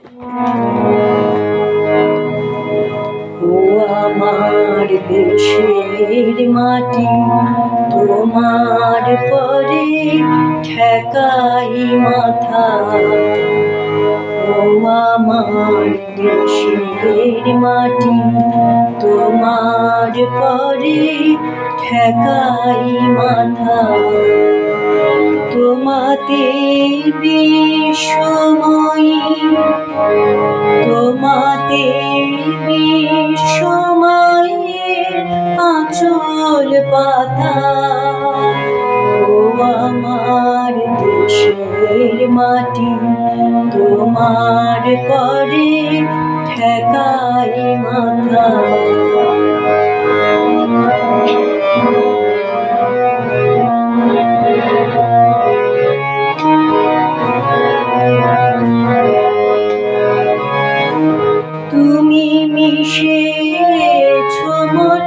ও আমার দেশের মাটি, তোমার পরে ঠেকাই মাথা। ও আমার দেশের মাটি, তোমার পরে ঠেকাই মাথা। তোমাতে বিশ্বময়ী, তোমাতে বিশ্বময়ী আঁচল পাতা। ও আমার দেশের মাটি, তোমার পরে ঠেকাই মাথা। তুমি মিশেছ মোর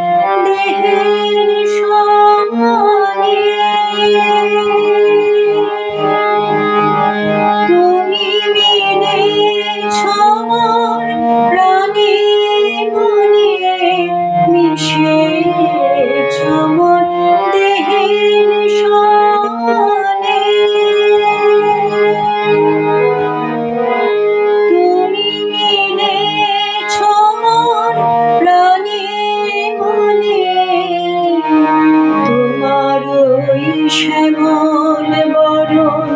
দেহের সঙ্গে, তুমি মিলেছ মোর প্রাণে মনে, মিশেছ মোর দেহের সঙ্গে। শ্যামল বরণ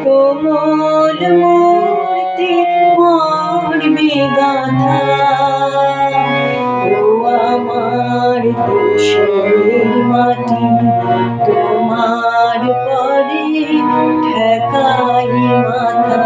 কোমল মূর্তি মরবে গাথা। ও আমার দেশের মাটি, তোমার পরে ঠেকাই মাথা।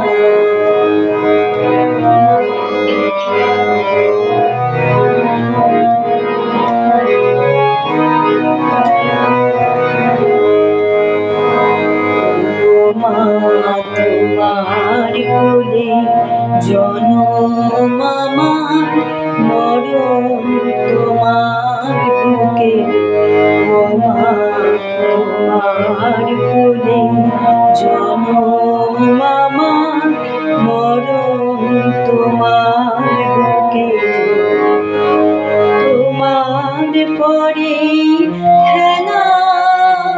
তোমার কোলে জনম আমার, মরণ তোমার বুকে। ও মা তোমার কোলে জনম আমার, মরণ তোমার বুকে। তোমার পরে খেলা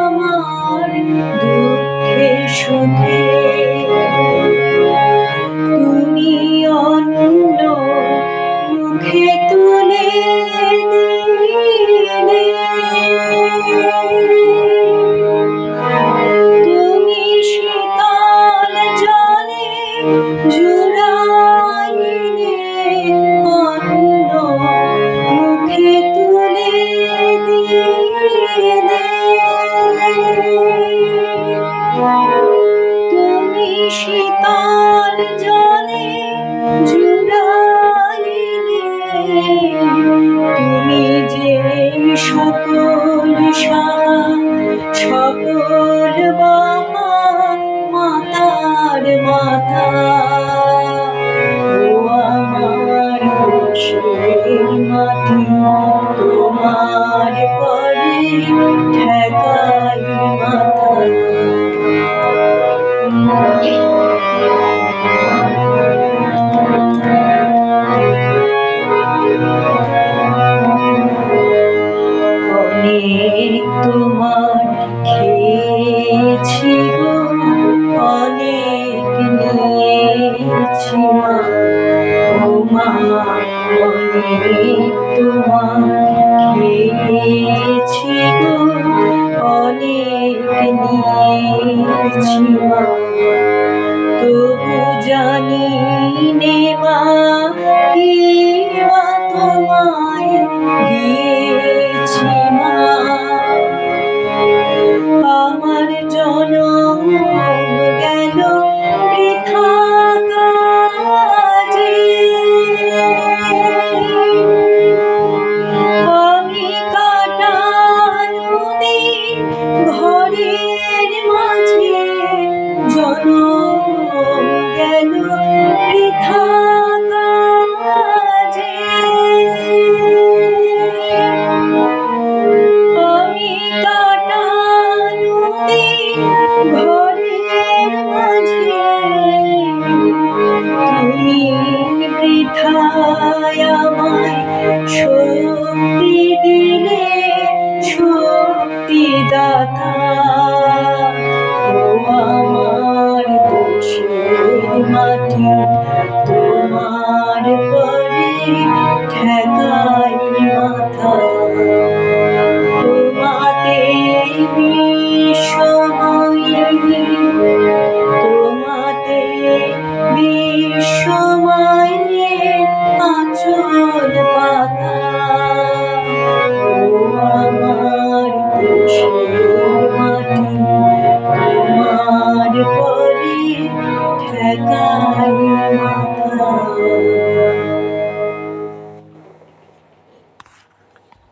আমার দুঃখে সুখে, তুমি অন্য মুখে তুলে দিলে। তুমি শীতল জলে জুড়াইলে, অন্য মুখে তুলে দিলে। তুমি শীতল জলে জুড়াইলে, তুমি যে সকল সাহা, সকল বাহা মাতার মাথা। ও আমার দেশের মাটি, তোমার পরে ঠেকাই মাথা। অনেক তোমার খেয়েছি গো, অনেক নিয়েছি মা। ও মা অনেক তোমার খেয়েছি গো, অনেক নিয়েছি মা। তবু জানি নে মা, কি বা তোমায় দিয়েছি মা। আমার জনম গেল বৃথা কাজে, আমি কাটানো দিন ঘরের মাঝে, জনম গেল বৃথা। তুমি বৃথায় আমায় শোক